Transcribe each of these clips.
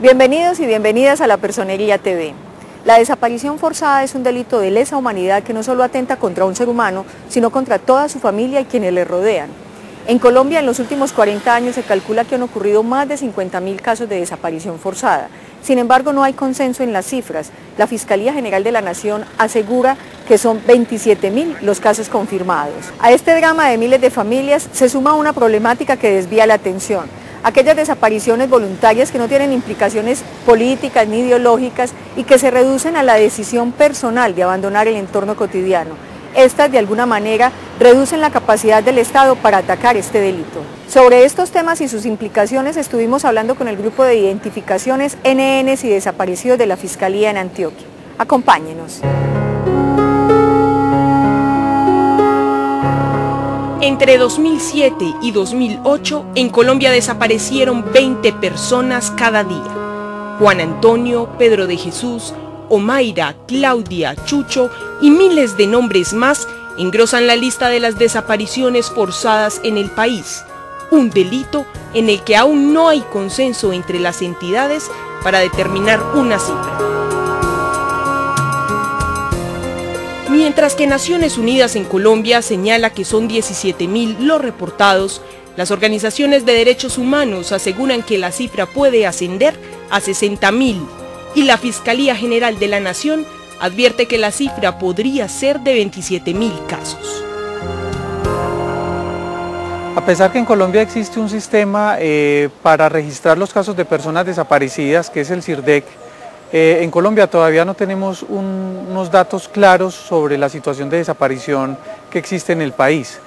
Bienvenidos y bienvenidas a La Personería TV. La desaparición forzada es un delito de lesa humanidad que no solo atenta contra un ser humano, sino contra toda su familia y quienes le rodean. En Colombia, en los últimos 40 años, se calcula que han ocurrido más de 50.000 casos de desaparición forzada. Sin embargo, no hay consenso en las cifras. La Fiscalía General de la Nación asegura que son 27.000 los casos confirmados. A este drama de miles de familias se suma una problemática que desvía la atención. Aquellas desapariciones voluntarias que no tienen implicaciones políticas ni ideológicas y que se reducen a la decisión personal de abandonar el entorno cotidiano. Estas, de alguna manera, reducen la capacidad del Estado para atacar este delito. Sobre estos temas y sus implicaciones estuvimos hablando con el grupo de identificaciones NNs y desaparecidos de la Fiscalía en Antioquia. Acompáñenos. Entre 2007 y 2008, en Colombia desaparecieron 20 personas cada día. Juan Antonio, Pedro de Jesús, Omaira, Claudia, Chucho y miles de nombres más engrosan la lista de las desapariciones forzadas en el país, un delito en el que aún no hay consenso entre las entidades para determinar una cifra. Mientras que Naciones Unidas en Colombia señala que son 17.000 los reportados, las organizaciones de derechos humanos aseguran que la cifra puede ascender a 60.000 y la Fiscalía General de la Nación advierte que la cifra podría ser de 27.000 casos. A pesar que en Colombia existe un sistema para registrar los casos de personas desaparecidas, que es el CIRDEC, en Colombia todavía no tenemos unos datos claros sobre la situación de desaparición que existe en el país.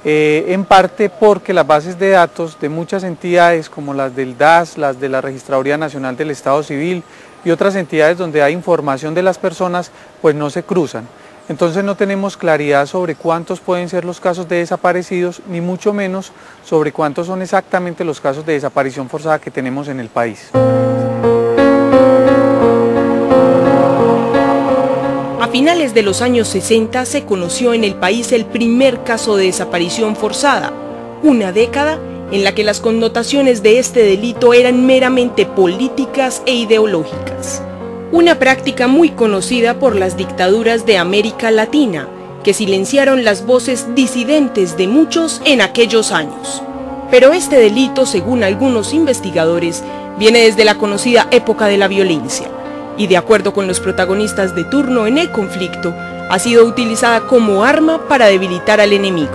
En parte porque las bases de datos de muchas entidades como las del DAS, las de la Registraduría Nacional del Estado Civil y otras entidades donde hay información de las personas, pues no se cruzan. Entonces no tenemos claridad sobre cuántos pueden ser los casos de desaparecidos, ni mucho menos sobre cuántos son exactamente los casos de desaparición forzada que tenemos en el país. A finales de los años 60 se conoció en el país el primer caso de desaparición forzada, una década en la que las connotaciones de este delito eran meramente políticas e ideológicas. Una práctica muy conocida por las dictaduras de América Latina, que silenciaron las voces disidentes de muchos en aquellos años. Pero este delito, según algunos investigadores, viene desde la conocida época de la violencia, y de acuerdo con los protagonistas de turno en el conflicto, ha sido utilizada como arma para debilitar al enemigo.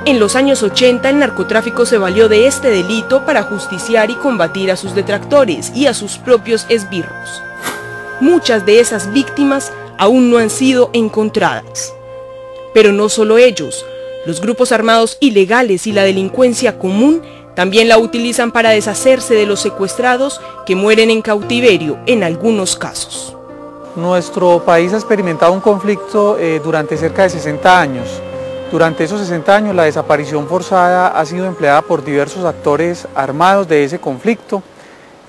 En los años 80 el narcotráfico se valió de este delito para justiciar y combatir a sus detractores y a sus propios esbirros. Muchas de esas víctimas aún no han sido encontradas. Pero no solo ellos, los grupos armados ilegales y la delincuencia común también la utilizan para deshacerse de los secuestrados que mueren en cautiverio en algunos casos. Nuestro país ha experimentado un conflicto durante cerca de 60 años. Durante esos 60 años la desaparición forzada ha sido empleada por diversos actores armados de ese conflicto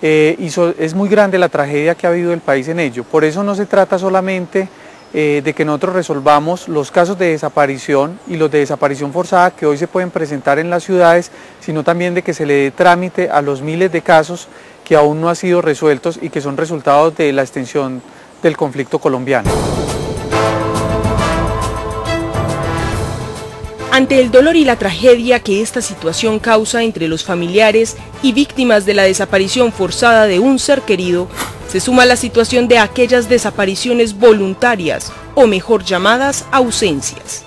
y es muy grande la tragedia que ha habido el país en ello. Por eso no se trata solamente de que nosotros resolvamos los casos de desaparición y los de desaparición forzada que hoy se pueden presentar en las ciudades, sino también de que se le dé trámite a los miles de casos que aún no han sido resueltos y que son resultados de la extensión del conflicto colombiano. Ante el dolor y la tragedia que esta situación causa entre los familiares y víctimas de la desaparición forzada de un ser querido, se suma la situación de aquellas desapariciones voluntarias, o mejor llamadas ausencias.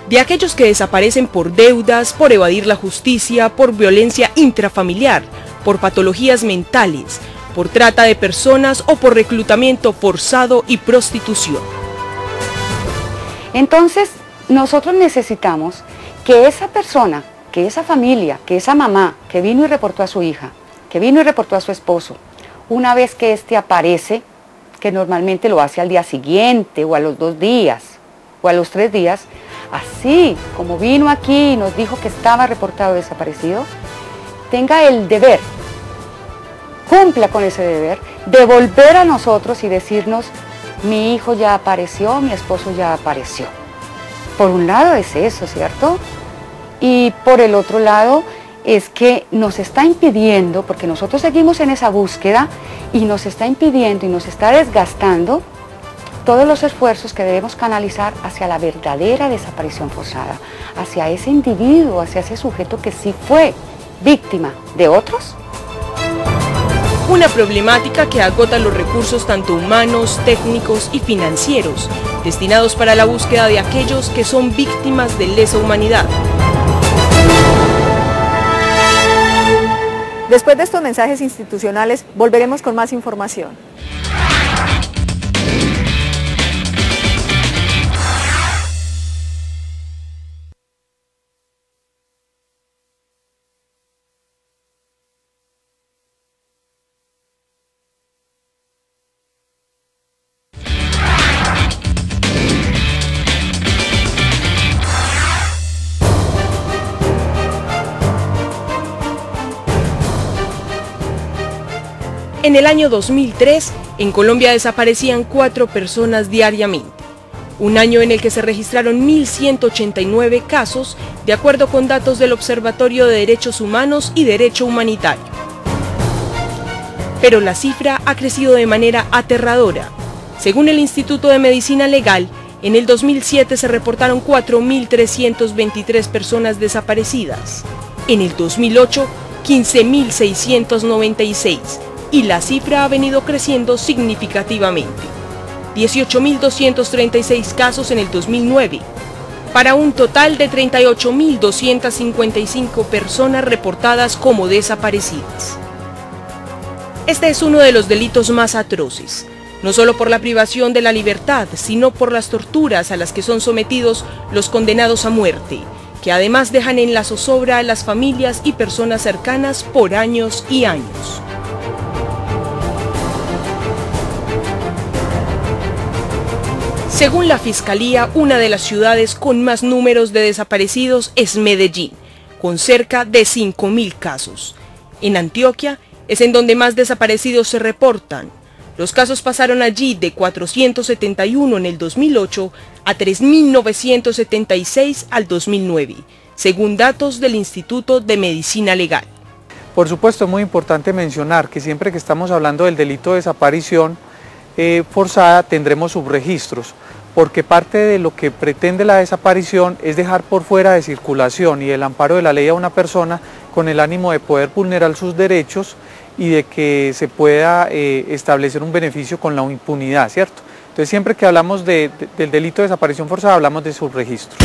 De aquellos que desaparecen por deudas, por evadir la justicia, por violencia intrafamiliar, por patologías mentales, por trata de personas o por reclutamiento forzado y prostitución. Entonces, nosotros necesitamos que esa persona, que esa familia, que esa mamá que vino y reportó a su hija, que vino y reportó a su esposo, una vez que éste aparece, que normalmente lo hace al día siguiente o a los 2 días o a los 3 días, así como vino aquí y nos dijo que estaba reportado desaparecido, tenga el deber, cumpla con ese deber, de volver a nosotros y decirnos, mi hijo ya apareció, mi esposo ya apareció. Por un lado es eso, ¿cierto? Y por el otro lado, es que nos está impidiendo, porque nosotros seguimos en esa búsqueda, y nos está impidiendo y nos está desgastando todos los esfuerzos que debemos canalizar hacia la verdadera desaparición forzada, hacia ese individuo, hacia ese sujeto que sí fue víctima de otros. Una problemática que agota los recursos tanto humanos, técnicos y financieros, destinados para la búsqueda de aquellos que son víctimas de lesa humanidad. Después de estos mensajes institucionales, volveremos con más información. En el año 2003, en Colombia desaparecían 4 personas diariamente, un año en el que se registraron 1.189 casos, de acuerdo con datos del Observatorio de Derechos Humanos y Derecho Humanitario. Pero la cifra ha crecido de manera aterradora. Según el Instituto de Medicina Legal, en el 2007 se reportaron 4.323 personas desaparecidas. En el 2008, 15.696. Y la cifra ha venido creciendo significativamente. 18.236 casos en el 2009, para un total de 38.255 personas reportadas como desaparecidas. Este es uno de los delitos más atroces, no solo por la privación de la libertad, sino por las torturas a las que son sometidos los condenados a muerte, que además dejan en la zozobra a las familias y personas cercanas por años y años. Según la Fiscalía, una de las ciudades con más números de desaparecidos es Medellín, con cerca de 5.000 casos. En Antioquia es en donde más desaparecidos se reportan. Los casos pasaron allí de 471 en el 2008 a 3.976 al 2009, según datos del Instituto de Medicina Legal. Por supuesto, es muy importante mencionar que siempre que estamos hablando del delito de desaparición forzada tendremos subregistros, porque parte de lo que pretende la desaparición es dejar por fuera de circulación y el amparo de la ley a una persona con el ánimo de poder vulnerar sus derechos y de que se pueda establecer un beneficio con la impunidad, ¿cierto? Entonces siempre que hablamos del delito de desaparición forzada hablamos de subregistros.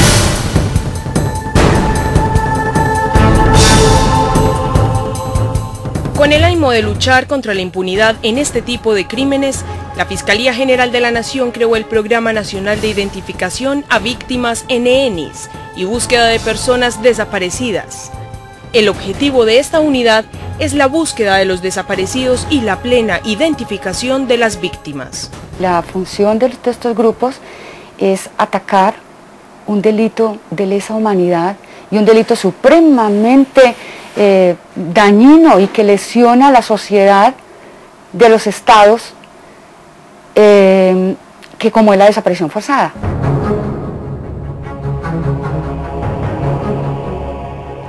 Con el ánimo de luchar contra la impunidad en este tipo de crímenes, la Fiscalía General de la Nación creó el Programa Nacional de Identificación a Víctimas NNIs y Búsqueda de Personas Desaparecidas. El objetivo de esta unidad es la búsqueda de los desaparecidos y la plena identificación de las víctimas. La función de estos grupos es atacar un delito de lesa humanidad y un delito supremamente dañino y que lesiona a la sociedad de los estados, que como es la desaparición forzada.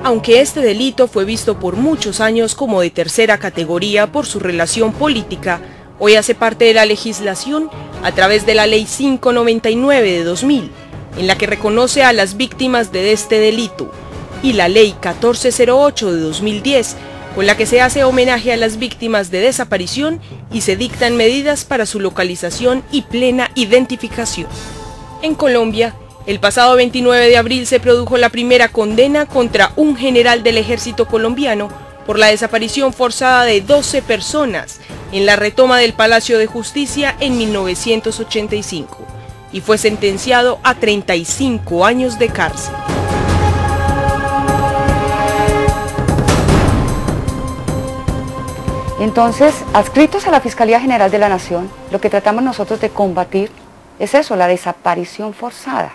Aunque este delito fue visto por muchos años como de tercera categoría por su relación política, hoy hace parte de la legislación a través de la Ley 599 de 2000, en la que reconoce a las víctimas de este delito, y la Ley 1408 de 2010, con la que se hace homenaje a las víctimas de desaparición y se dictan medidas para su localización y plena identificación. En Colombia, el pasado 29 de abril se produjo la primera condena contra un general del ejército colombiano por la desaparición forzada de 12 personas en la retoma del Palacio de Justicia en 1985 y fue sentenciado a 35 años de cárcel. Entonces, adscritos a la Fiscalía General de la Nación, lo que tratamos nosotros de combatir es eso, la desaparición forzada.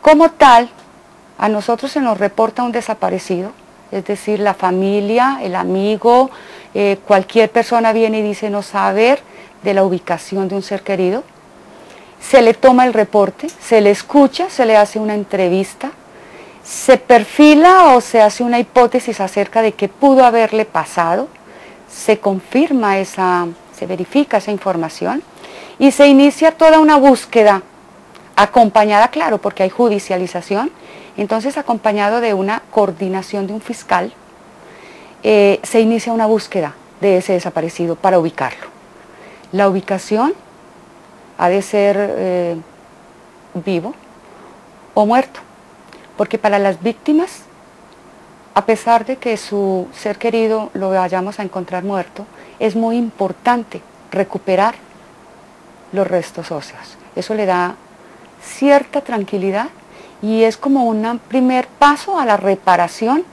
Como tal, a nosotros se nos reporta un desaparecido, es decir, la familia, el amigo, cualquier persona viene y dice no saber de la ubicación de un ser querido, se le toma el reporte, se le escucha, se le hace una entrevista, se perfila o se hace una hipótesis acerca de qué pudo haberle pasado, se confirma se verifica esa información y se inicia toda una búsqueda acompañada, claro, porque hay judicialización, entonces acompañado de una coordinación de un fiscal, se inicia una búsqueda de ese desaparecido para ubicarlo. La ubicación ha de ser vivo o muerto, porque para las víctimas, a pesar de que su ser querido lo vayamos a encontrar muerto, es muy importante recuperar los restos óseos. Eso le da cierta tranquilidad y es como un primer paso a la reparación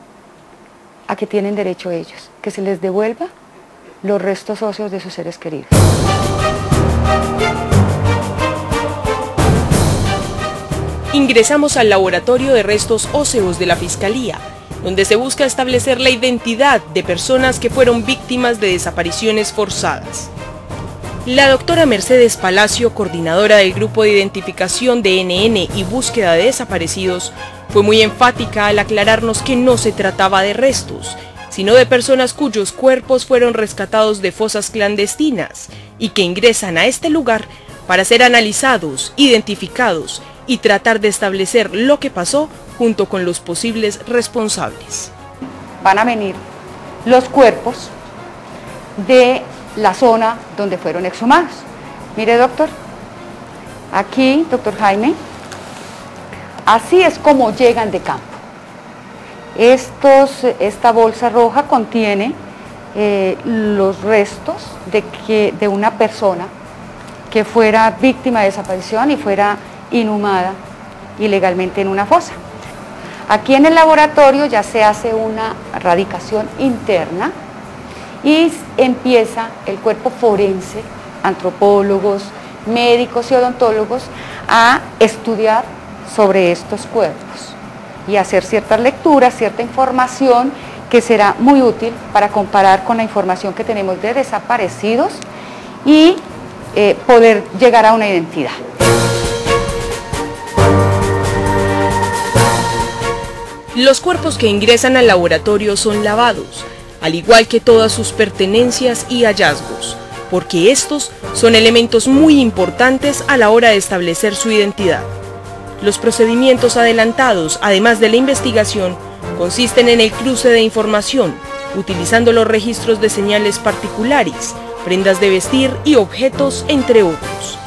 a que tienen derecho ellos, que se les devuelva los restos óseos de sus seres queridos. Ingresamos al laboratorio de restos óseos de la Fiscalía, donde se busca establecer la identidad de personas que fueron víctimas de desapariciones forzadas. La doctora Mercedes Palacio, coordinadora del Grupo de Identificación de NN y Búsqueda de Desaparecidos, fue muy enfática al aclararnos que no se trataba de restos, sino de personas cuyos cuerpos fueron rescatados de fosas clandestinas y que ingresan a este lugar para ser analizados, identificados y tratar de establecer lo que pasó junto con los posibles responsables. Van a venir los cuerpos de la zona donde fueron exhumados. Mire, doctor, aquí, doctor Jaime, así es como llegan de campo. Esta bolsa roja contiene los restos de una persona que fuera víctima de desaparición y fuera inhumada ilegalmente en una fosa. Aquí en el laboratorio ya se hace una radicación interna y empieza el cuerpo forense, antropólogos, médicos y odontólogos, a estudiar sobre estos cuerpos y hacer ciertas lecturas, cierta información que será muy útil para comparar con la información que tenemos de desaparecidos y poder llegar a una identidad. Los cuerpos que ingresan al laboratorio son lavados, al igual que todas sus pertenencias y hallazgos, porque estos son elementos muy importantes a la hora de establecer su identidad. Los procedimientos adelantados, además de la investigación, consisten en el cruce de información, utilizando los registros de señales particulares, prendas de vestir y objetos, entre otros.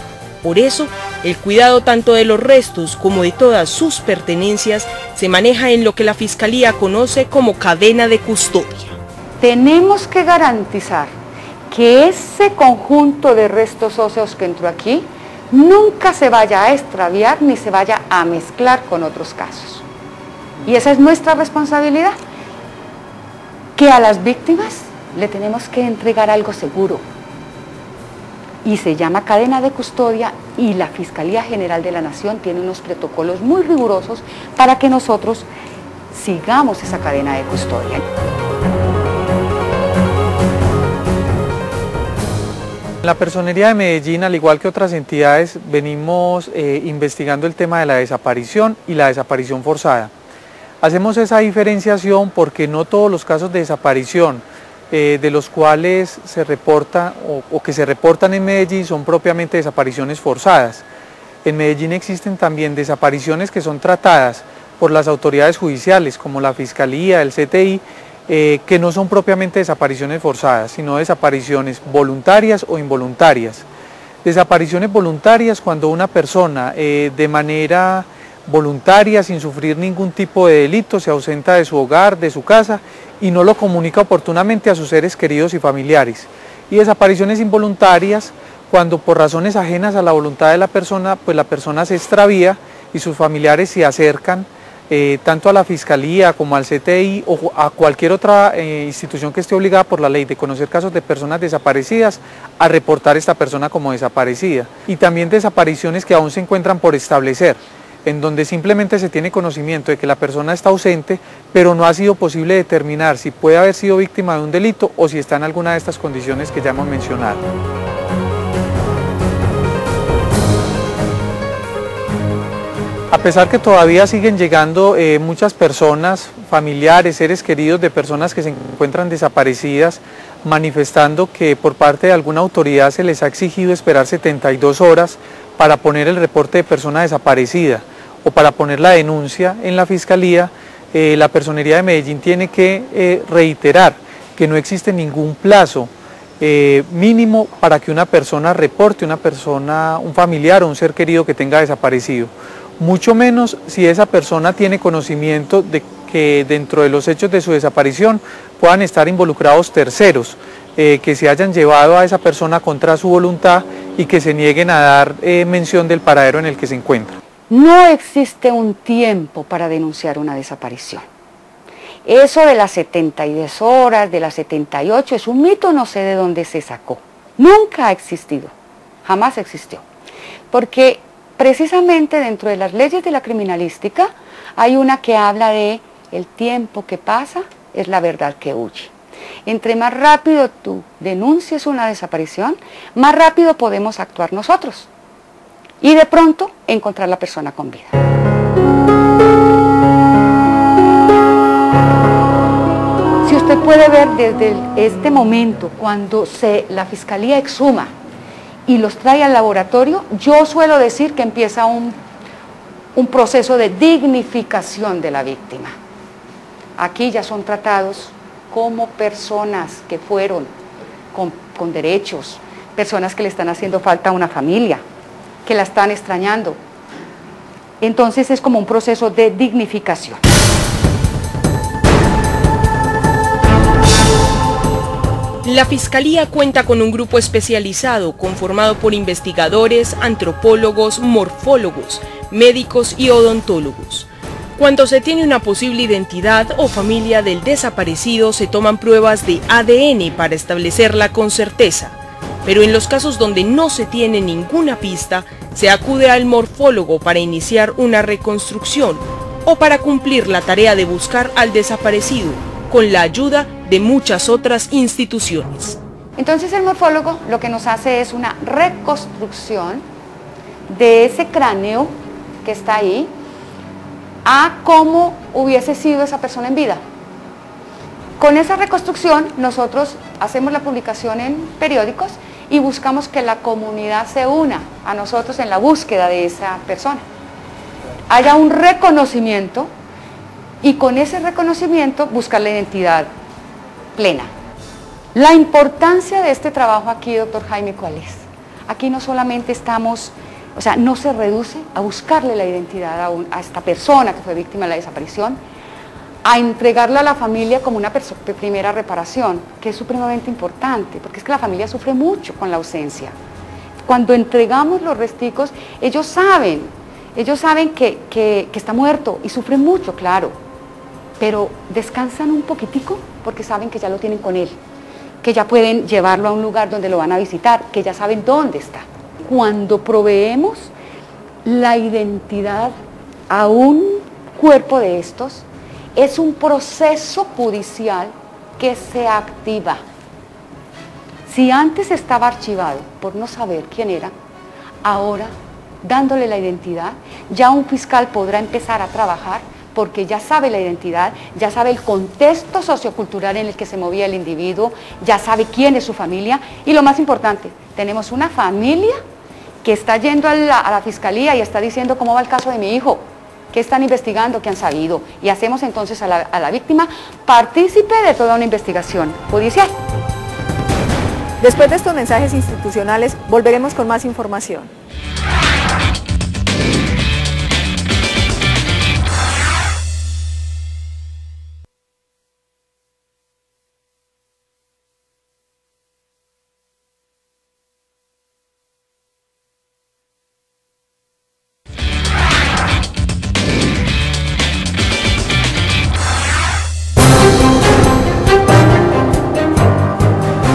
Por eso, el cuidado tanto de los restos como de todas sus pertenencias se maneja en lo que la Fiscalía conoce como cadena de custodia. Tenemos que garantizar que ese conjunto de restos óseos que entró aquí nunca se vaya a extraviar ni se vaya a mezclar con otros casos. Y esa es nuestra responsabilidad, que a las víctimas le tenemos que entregar algo seguro. Y se llama cadena de custodia y la Fiscalía General de la Nación tiene unos protocolos muy rigurosos para que nosotros sigamos esa cadena de custodia. En la Personería de Medellín, al igual que otras entidades, venimos investigando el tema de la desaparición y la desaparición forzada. Hacemos esa diferenciación porque no todos los casos de desaparición de los cuales se reporta o que se reportan en Medellín son propiamente desapariciones forzadas. En Medellín existen también desapariciones que son tratadas por las autoridades judiciales, como la Fiscalía, el CTI, que no son propiamente desapariciones forzadas, sino desapariciones voluntarias o involuntarias. Desapariciones voluntarias cuando una persona de manera voluntaria, sin sufrir ningún tipo de delito, se ausenta de su hogar, de su casa y no lo comunica oportunamente a sus seres queridos y familiares. Y desapariciones involuntarias cuando por razones ajenas a la voluntad de la persona, pues la persona se extravía y sus familiares se acercan tanto a la Fiscalía como al CTI o a cualquier otra institución que esté obligada por la ley de conocer casos de personas desaparecidas a reportar a esta persona como desaparecida. Y también desapariciones que aún se encuentran por establecer, en donde simplemente se tiene conocimiento de que la persona está ausente, pero no ha sido posible determinar si puede haber sido víctima de un delito o si está en alguna de estas condiciones que ya hemos mencionado. A pesar que todavía siguen llegando muchas personas, familiares, seres queridos de personas que se encuentran desaparecidas, manifestando que por parte de alguna autoridad se les ha exigido esperar 72 horas para poner el reporte de persona desaparecida o para poner la denuncia en la Fiscalía, la Personería de Medellín tiene que reiterar que no existe ningún plazo mínimo para que una persona reporte un familiar o un ser querido que tenga desaparecido. Mucho menos si esa persona tiene conocimiento de que dentro de los hechos de su desaparición puedan estar involucrados terceros, que se hayan llevado a esa persona contra su voluntad y que se nieguen a dar mención del paradero en el que se encuentra. No existe un tiempo para denunciar una desaparición. Eso de las 72 horas, de las 78, es un mito, no sé de dónde se sacó. Nunca ha existido, jamás existió. Porque precisamente dentro de las leyes de la criminalística hay una que habla de el tiempo que pasa es la verdad que huye. Entre más rápido tú denuncies una desaparición, más rápido podemos actuar nosotros y de pronto encontrar la persona con vida. Si usted puede ver desde este momento, cuando la Fiscalía exhuma y los trae al laboratorio, yo suelo decir que empieza un proceso de dignificación de la víctima. Aquí ya son tratados como personas que fueron con derechos, personas que le están haciendo falta a una familia, que la están extrañando. Entonces es como un proceso de dignificación. La Fiscalía cuenta con un grupo especializado conformado por investigadores, antropólogos, morfólogos, médicos y odontólogos. Cuando se tiene una posible identidad o familia del desaparecido, se toman pruebas de ADN para establecerla con certeza. Pero en los casos donde no se tiene ninguna pista, se acude al morfólogo para iniciar una reconstrucción o para cumplir la tarea de buscar al desaparecido, con la ayuda de muchas otras instituciones. Entonces el morfólogo lo que nos hace es una reconstrucción de ese cráneo que está ahí a cómo hubiese sido esa persona en vida. Con esa reconstrucción nosotros hacemos la publicación en periódicos y buscamos que la comunidad se una a nosotros en la búsqueda de esa persona. Haya un reconocimiento y con ese reconocimiento buscar la identidad plena. La importancia de este trabajo aquí, doctor Jaime, ¿cuál es? Aquí no solamente estamos, o sea, no se reduce a buscarle la identidad a esta persona que fue víctima de la desaparición, a entregarla a la familia como una primera reparación, que es supremamente importante, porque es que la familia sufre mucho con la ausencia. Cuando entregamos los resticos, ellos saben que está muerto y sufren mucho, claro, pero descansan un poquitico porque saben que ya lo tienen con él, que ya pueden llevarlo a un lugar donde lo van a visitar, que ya saben dónde está. Cuando proveemos la identidad a un cuerpo de estos, es un proceso judicial que se activa. Si antes estaba archivado por no saber quién era, ahora, dándole la identidad, ya un fiscal podrá empezar a trabajar porque ya sabe la identidad, ya sabe el contexto sociocultural en el que se movía el individuo, ya sabe quién es su familia y lo más importante, tenemos una familia que está yendo a la fiscalía y está diciendo cómo va el caso de mi hijo, qué están investigando, qué han sabido, y hacemos entonces a la víctima partícipe de toda una investigación judicial. Después de estos mensajes institucionales, volveremos con más información.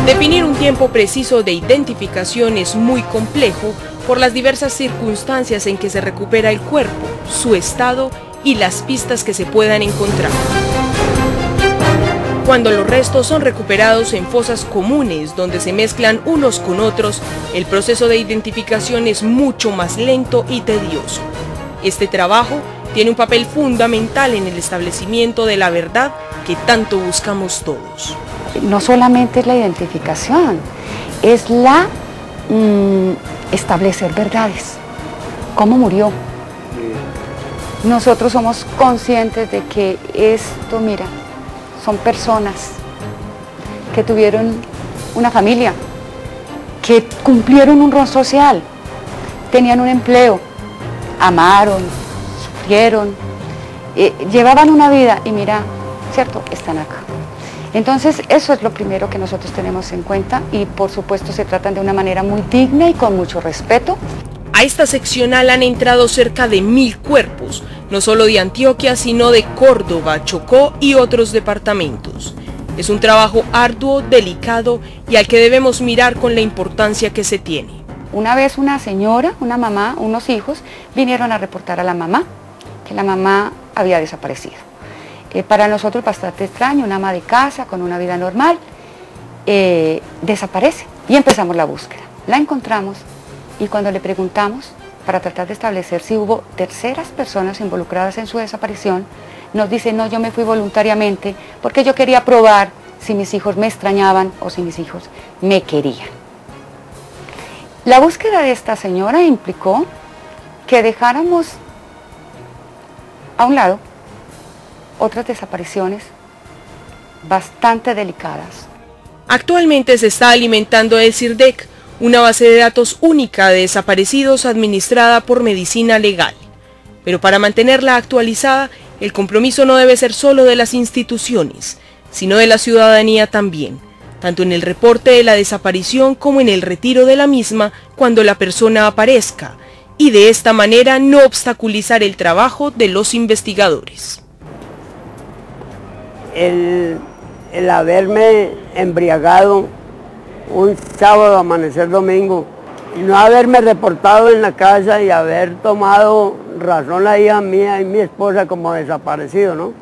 Definir un tiempo preciso de identificación es muy complejo por las diversas circunstancias en que se recupera el cuerpo, su estado y las pistas que se puedan encontrar. Cuando los restos son recuperados en fosas comunes donde se mezclan unos con otros, el proceso de identificación es mucho más lento y tedioso. Este trabajo tiene un papel fundamental en el establecimiento de la verdad que tanto buscamos todos. No solamente es la identificación, es la establecer verdades. ¿Cómo murió? Nosotros somos conscientes de que esto, mira, son personas que tuvieron una familia, que cumplieron un rol social, tenían un empleo, amaron, sufrieron, llevaban una vida y mira, ¿cierto? Están acá. Entonces eso es lo primero que nosotros tenemos en cuenta y por supuesto se tratan de una manera muy digna y con mucho respeto. A esta seccional han entrado cerca de 1000 cuerpos, no solo de Antioquia, sino de Córdoba, Chocó y otros departamentos. Es un trabajo arduo, delicado y al que debemos mirar con la importancia que se tiene. Una vez una señora, una mamá, unos hijos, vinieron a reportar a la mamá, que la mamá había desaparecido. Para nosotros bastante extraño, una ama de casa con una vida normal, desaparece y empezamos la búsqueda. La encontramos y cuando le preguntamos para tratar de establecer si hubo terceras personas involucradas en su desaparición, nos dice, no, yo me fui voluntariamente porque yo quería probar si mis hijos me extrañaban o si mis hijos me querían. La búsqueda de esta señora implicó que dejáramos a un lado otras desapariciones bastante delicadas. Actualmente se está alimentando el CIRDEC, una base de datos única de desaparecidos administrada por Medicina Legal. Pero para mantenerla actualizada, el compromiso no debe ser solo de las instituciones, sino de la ciudadanía también, tanto en el reporte de la desaparición como en el retiro de la misma cuando la persona aparezca, y de esta manera no obstaculizar el trabajo de los investigadores. El haberme embriagado un sábado, amanecer domingo, y no haberme reportado en la casa y haber tomado razón la hija mía y mi esposa como desaparecido, ¿no?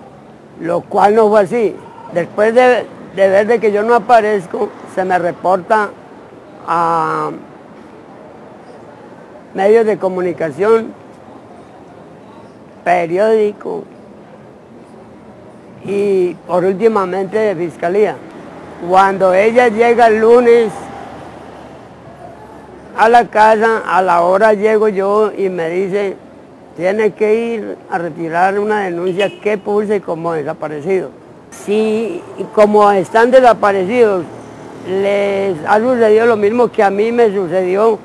Lo cual no fue así. Después de ver de que yo no aparezco, se me reporta a medios de comunicación, periódico y por últimamente de fiscalía. Cuando ella llega el lunes a la casa, a la hora llego yo y me dice, tiene que ir a retirar una denuncia que puse como desaparecido. Si como están desaparecidos les ha sucedido lo mismo que a mí me sucedió,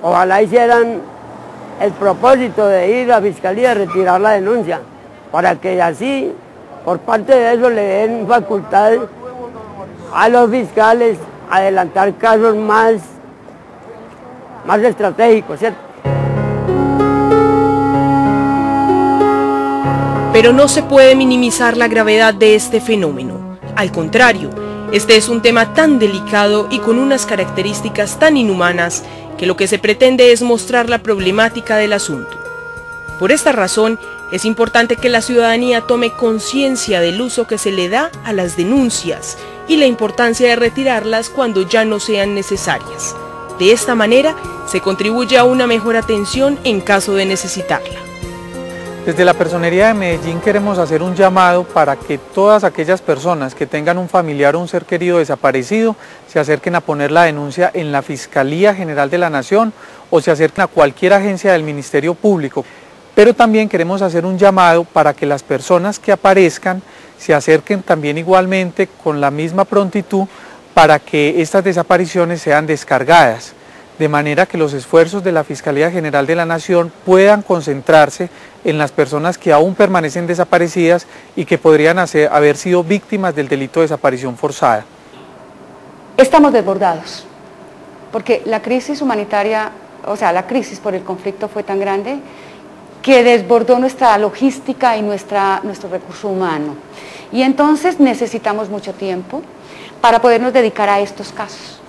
ojalá hicieran el propósito de ir a fiscalía a retirar la denuncia, para que así, por parte de eso, le den facultad a los fiscales a adelantar casos más estratégicos, ¿cierto? Pero no se puede minimizar la gravedad de este fenómeno. Al contrario, este es un tema tan delicado y con unas características tan inhumanas que lo que se pretende es mostrar la problemática del asunto. Por esta razón, es importante que la ciudadanía tome conciencia del uso que se le da a las denuncias y la importancia de retirarlas cuando ya no sean necesarias. De esta manera, se contribuye a una mejor atención en caso de necesitarla. Desde la Personería de Medellín queremos hacer un llamado para que todas aquellas personas que tengan un familiar o un ser querido desaparecido se acerquen a poner la denuncia en la Fiscalía General de la Nación o se acerquen a cualquier agencia del Ministerio Público. Pero también queremos hacer un llamado para que las personas que aparezcan se acerquen también igualmente con la misma prontitud para que estas desapariciones sean descargadas, de manera que los esfuerzos de la Fiscalía General de la Nación puedan concentrarse en las personas que aún permanecen desaparecidas y que podrían haber sido víctimas del delito de desaparición forzada. Estamos desbordados, porque la crisis humanitaria, o sea, la crisis por el conflicto fue tan grande que desbordó nuestra logística y nuestro recurso humano. Y entonces necesitamos mucho tiempo para podernos dedicar a estos casos.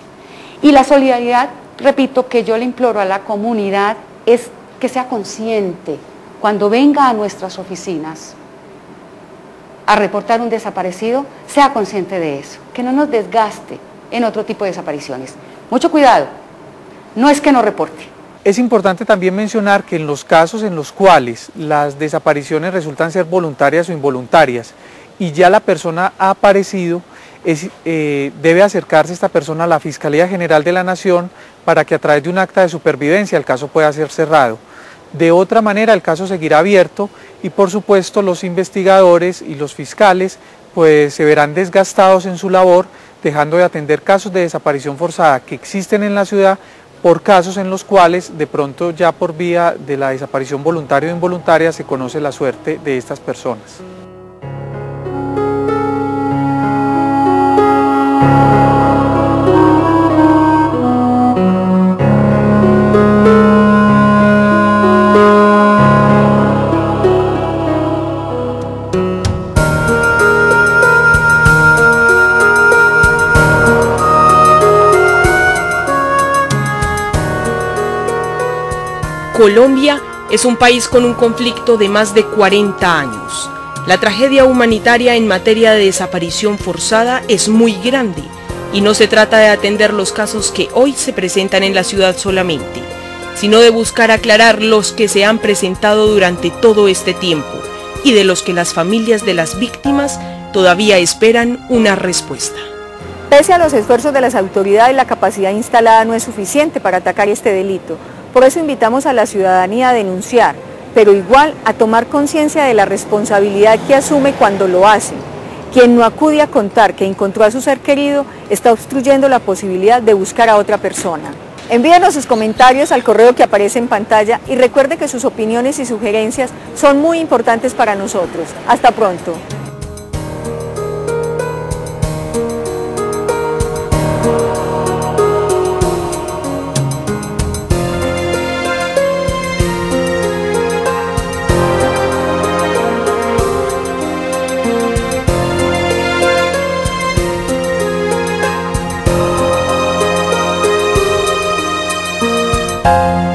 Y la solidaridad, repito, que yo le imploro a la comunidad es que sea consciente cuando venga a nuestras oficinas a reportar un desaparecido, sea consciente de eso, que no nos desgaste en otro tipo de desapariciones. Mucho cuidado, no es que no reporte, Es importante también mencionar que en los casos en los cuales las desapariciones resultan ser voluntarias o involuntarias y ya la persona ha aparecido, debe acercarse esta persona a la Fiscalía General de la Nación para que a través de un acta de supervivencia el caso pueda ser cerrado. De otra manera el caso seguirá abierto y por supuesto los investigadores y los fiscales pues se verán desgastados en su labor, dejando de atender casos de desaparición forzada que existen en la ciudad por casos en los cuales de pronto ya por vía de la desaparición voluntaria o involuntaria se conoce la suerte de estas personas. Colombia es un país con un conflicto de más de 40 años. La tragedia humanitaria en materia de desaparición forzada es muy grande y no se trata de atender los casos que hoy se presentan en la ciudad solamente, sino de buscar aclarar los que se han presentado durante todo este tiempo y de los que las familias de las víctimas todavía esperan una respuesta. Pese a los esfuerzos de las autoridades, la capacidad instalada no es suficiente para atacar este delito. Por eso invitamos a la ciudadanía a denunciar, pero igual a tomar conciencia de la responsabilidad que asume cuando lo hace. Quien no acude a contar que encontró a su ser querido está obstruyendo la posibilidad de buscar a otra persona. Envíenos sus comentarios al correo que aparece en pantalla y recuerde que sus opiniones y sugerencias son muy importantes para nosotros. Hasta pronto. Thank you.